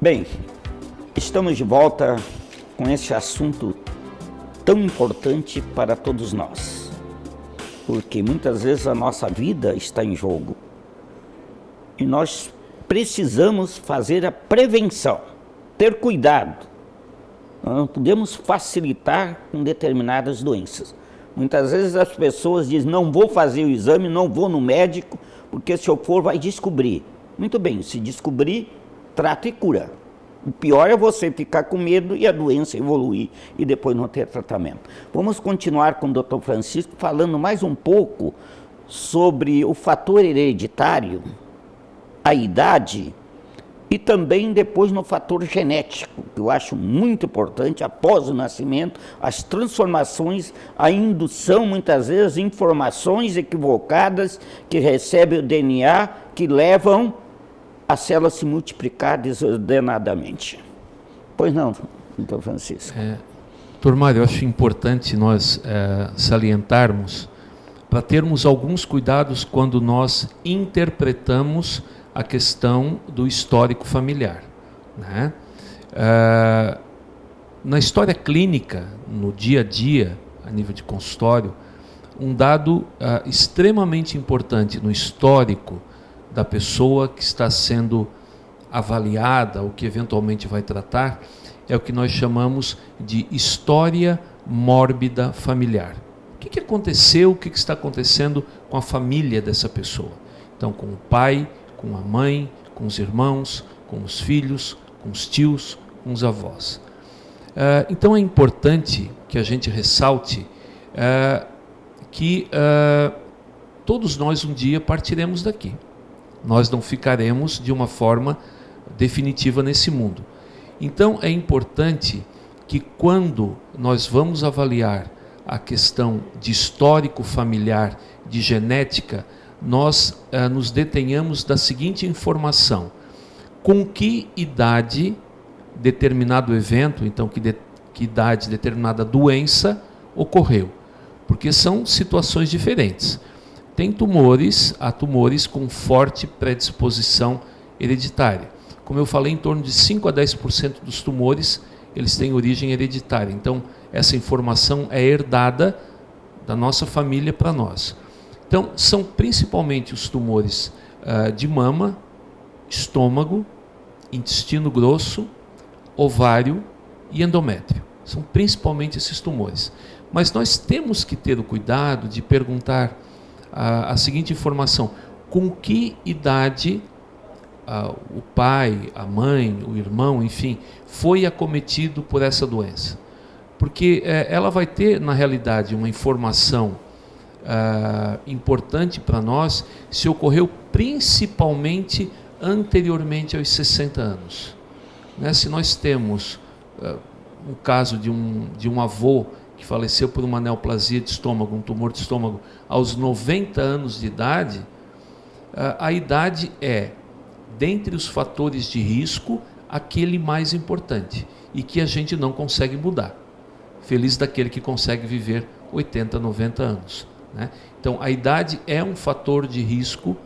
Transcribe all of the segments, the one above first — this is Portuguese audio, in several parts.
Bem, estamos de volta com esse assunto tão importante para todos nós, porque muitas vezes a nossa vida está em jogo e nós precisamos fazer a prevenção, ter cuidado. Nós não podemos facilitar com determinadas doenças. Muitas vezes as pessoas dizem, não vou fazer o exame, não vou no médico, porque se eu for vai descobrir. Muito bem, se descobrir, trata e cura. O pior é você ficar com medo e a doença evoluir e depois não ter tratamento. Vamos continuar com o Dr. Francisco falando mais um pouco sobre o fator hereditário, a idade e também depois no fator genético, que eu acho muito importante, após o nascimento, as transformações, a indução, muitas vezes, informações equivocadas que recebe o DNA, que levam a célula se multiplicar desordenadamente. Pois não, doutor Francisco? Mário, eu acho importante nós salientarmos para termos alguns cuidados quando nós interpretamos a questão do histórico familiar, né? Na história clínica, no dia a dia, a nível de consultório, um dado extremamente importante no histórico da pessoa que está sendo avaliada, ou que eventualmente vai tratar, é o que nós chamamos de história mórbida familiar. O que aconteceu, o que está acontecendo com a família dessa pessoa? Então, com o pai, com a mãe, com os irmãos, com os filhos, com os tios, com os avós. Então é importante que a gente ressalte que todos nós um dia partiremos daqui. Nós não ficaremos de uma forma definitiva nesse mundo. Então é importante que quando nós vamos avaliar a questão de histórico familiar, de genética, nós nos detenhamos da seguinte informação: com que idade determinado evento, então que idade determinada doença ocorreu, porque são situações diferentes. Há tumores com forte predisposição hereditária. Como eu falei, em torno de 5 a 10% dos tumores, eles têm origem hereditária. Então, essa informação é herdada da nossa família para nós. Então, são principalmente os tumores de mama, estômago, intestino grosso, ovário e endométrio. São principalmente esses tumores. Mas nós temos que ter o cuidado de perguntar a seguinte informação: com que idade o pai, a mãe, o irmão, enfim, foi acometido por essa doença? Porque ela vai ter, na realidade, uma informação importante para nós se ocorreu principalmente anteriormente aos 60 anos. Né? Se nós temos um caso de um avô que faleceu por uma neoplasia de estômago, um tumor de estômago, aos 90 anos de idade, a idade é, dentre os fatores de risco, aquele mais importante e que a gente não consegue mudar. Feliz daquele que consegue viver 80, 90 anos. Né? Então, a idade é um fator de risco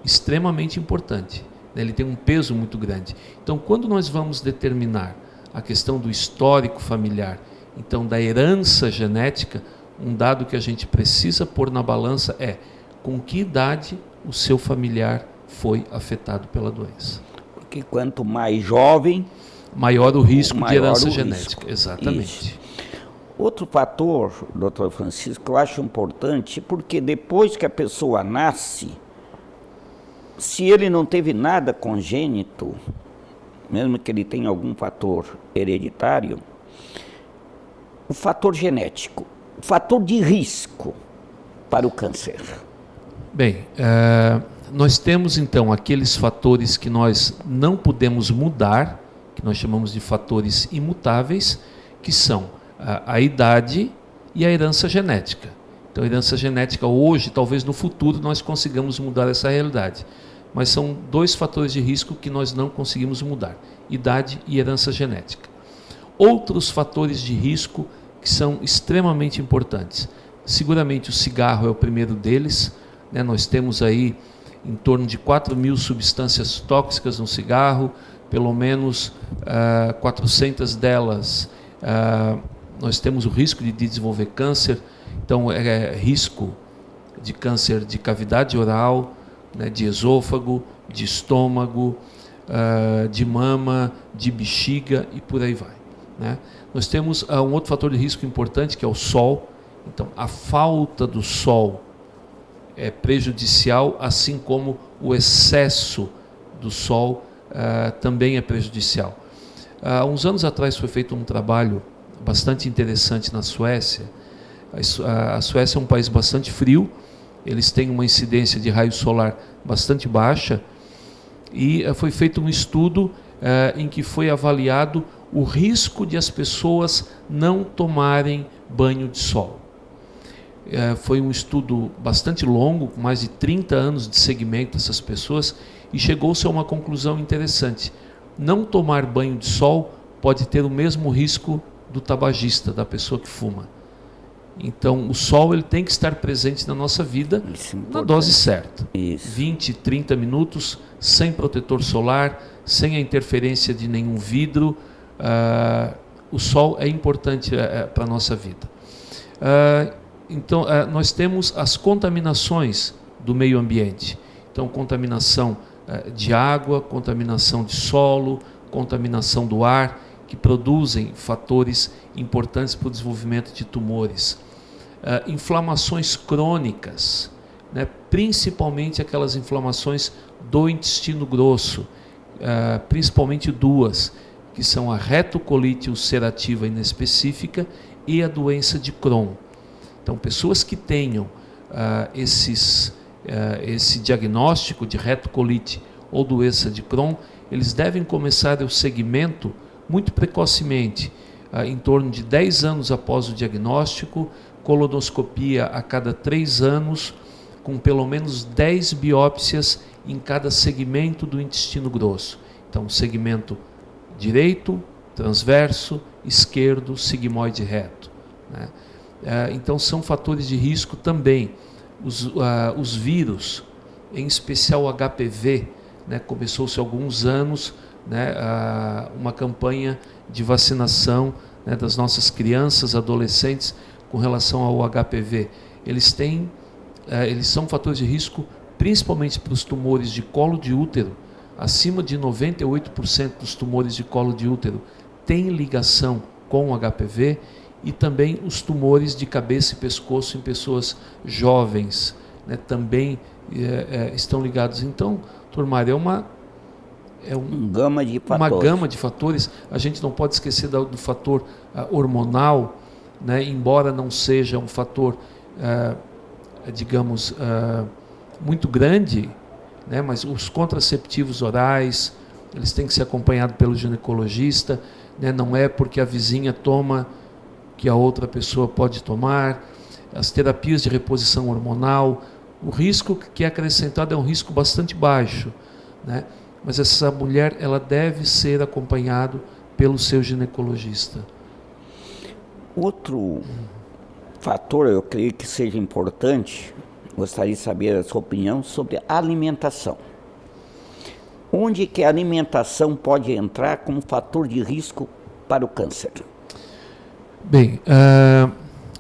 extremamente importante. Né? Ele tem um peso muito grande. Então, quando nós vamos determinar a questão do histórico familiar, então da herança genética, um dado que a gente precisa pôr na balança é com que idade o seu familiar foi afetado pela doença. Porque quanto mais jovem, maior o risco de herança genética. Exatamente. Isso. Outro fator, doutor Francisco, que eu acho importante, porque depois que a pessoa nasce, se ele não teve nada congênito, mesmo que ele tenha algum fator hereditário, o fator genético, o fator de risco para o câncer. Bem, nós temos então aqueles fatores que nós não podemos mudar, que nós chamamos de fatores imutáveis, que são a idade e a herança genética. Então, a herança genética hoje, talvez no futuro, nós consigamos mudar essa realidade. Mas são dois fatores de risco que nós não conseguimos mudar: idade e herança genética. Outros fatores de risco que são extremamente importantes. Seguramente o cigarro é o primeiro deles, né? Nós temos aí em torno de 4.000 substâncias tóxicas no cigarro, pelo menos 400 delas, nós temos o risco de desenvolver câncer. Então, risco de câncer de cavidade oral, né, de esôfago, de estômago, de mama, de bexiga e por aí vai, né? Nós temos um outro fator de risco importante, que é o sol. Então, a falta do sol é prejudicial, assim como o excesso do sol também é prejudicial. Há uns anos atrás foi feito um trabalho bastante interessante na Suécia. A Suécia é um país bastante frio, eles têm uma incidência de raio solar bastante baixa, e foi feito um estudo em que foi avaliado o risco de as pessoas não tomarem banho de sol. Foi um estudo bastante longo, com mais de 30 anos de segmento dessas pessoas, e chegou-se a uma conclusão interessante. Não tomar banho de sol pode ter o mesmo risco do tabagista, da pessoa que fuma. Então, o sol ele tem que estar presente na nossa vida na dose certa. Isso. 20, 30 minutos, sem protetor solar, sem a interferência de nenhum vidro. O sol é importante para a nossa vida. Então, nós temos as contaminações do meio ambiente. Então, contaminação de água, contaminação de solo, contaminação do ar, que produzem fatores importantes para o desenvolvimento de tumores. Inflamações crônicas, né, principalmente aquelas inflamações do intestino grosso, principalmente duas, que são a retocolite ulcerativa inespecífica e a doença de Crohn. Então, pessoas que tenham esse diagnóstico de retocolite ou doença de Crohn, eles devem começar o segmento muito precocemente, em torno de 10 anos após o diagnóstico, colonoscopia a cada 3 anos, com pelo menos 10 biópsias em cada segmento do intestino grosso. Então, segmento direito, transverso, esquerdo, sigmoide reto, né? Então, são fatores de risco também. Os vírus, em especial o HPV, né, começou-se há alguns anos, né, uma campanha de vacinação, né, das nossas crianças, adolescentes, com relação ao HPV. Eles são fatores de risco principalmente para os tumores de colo de útero. Acima de 98% dos tumores de colo de útero têm ligação com o HPV, e também os tumores de cabeça e pescoço em pessoas jovens, né, também estão ligados. Então, Mário, uma gama de fatores. A gente não pode esquecer do fator hormonal, né, embora não seja um fator, digamos, muito grande, né, mas os contraceptivos orais, eles têm que ser acompanhados pelo ginecologista, né, não é porque a vizinha toma que a outra pessoa pode tomar. As terapias de reposição hormonal, o risco que é acrescentado é um risco bastante baixo, né? Mas essa mulher, ela deve ser acompanhada pelo seu ginecologista. Outro fator, eu creio que seja importante, gostaria de saber a sua opinião sobre a alimentação. Onde que a alimentação pode entrar como fator de risco para o câncer? Bem,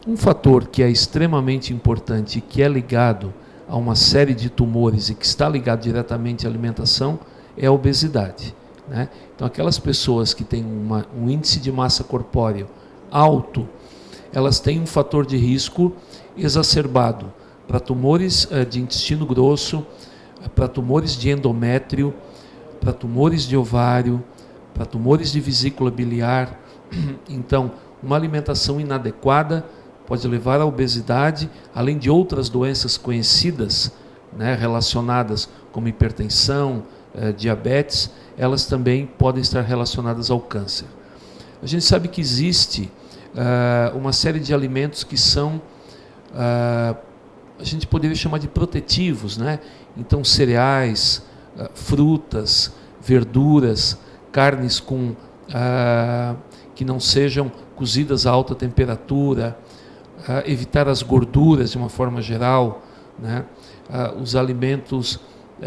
um fator que é extremamente importante e que é ligado a uma série de tumores e que está ligado diretamente à alimentação é a obesidade, né? Então, aquelas pessoas que têm um índice de massa corpórea alto, elas têm um fator de risco exacerbado para tumores de intestino grosso, para tumores de endométrio, para tumores de ovário, para tumores de vesícula biliar. Então, uma alimentação inadequada pode levar à obesidade, além de outras doenças conhecidas, né, relacionadas como hipertensão, diabetes, elas também podem estar relacionadas ao câncer. A gente sabe que existe uma série de alimentos que são, a gente poderia chamar de protetivos, né? Então, cereais, frutas, verduras, carnes que não sejam cozidas a alta temperatura, evitar as gorduras de uma forma geral, né? Os alimentos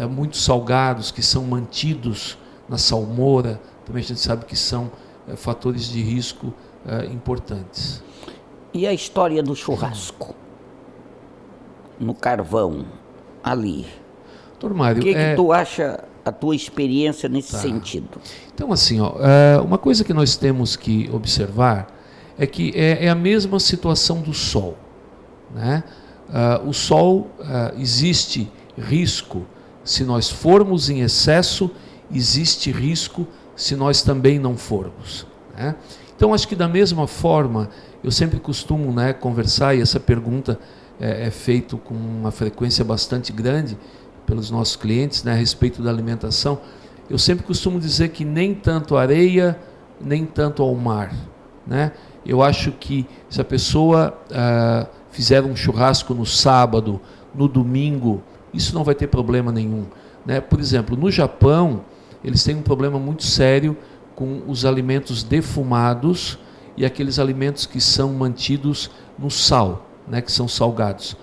muito salgados que são mantidos, na salmoura, também a gente sabe que são fatores de risco importantes. E a história do churrasco? No carvão, ali. Doutor Mário, O que tu acha, a tua experiência nesse sentido? Então, assim, uma coisa que nós temos que observar é que é a mesma situação do sol, né? O sol, existe risco se nós formos em excesso, existe risco se nós também não formos, né? Então, acho que da mesma forma, eu sempre costumo, né, conversar, e essa pergunta é feita com uma frequência bastante grande pelos nossos clientes, né, a respeito da alimentação. Eu sempre costumo dizer que nem tanto areia, nem tanto ao mar, né? Eu acho que se a pessoa fizer um churrasco no sábado, no domingo, isso não vai ter problema nenhum, né? Por exemplo, no Japão, eles têm um problema muito sério com os alimentos defumados e aqueles alimentos que são mantidos no sal, né, que são salgados.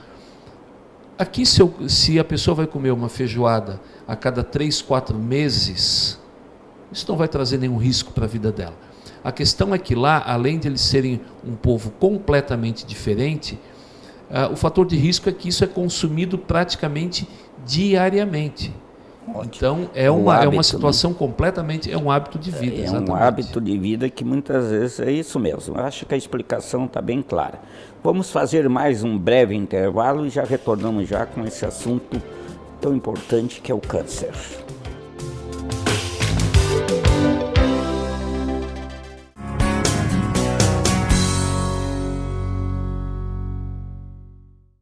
Aqui, se a pessoa vai comer uma feijoada a cada 3, 4 meses, isso não vai trazer nenhum risco para a vida dela. A questão é que lá, além de eles serem um povo completamente diferente, o fator de risco é que isso é consumido praticamente diariamente. Então, é uma situação, né, completamente, é um hábito de vida. Exatamente. Um hábito de vida que muitas vezes é isso mesmo. Eu acho que a explicação está bem clara. Vamos fazer mais um breve intervalo e já retornamos já com esse assunto tão importante que é o câncer.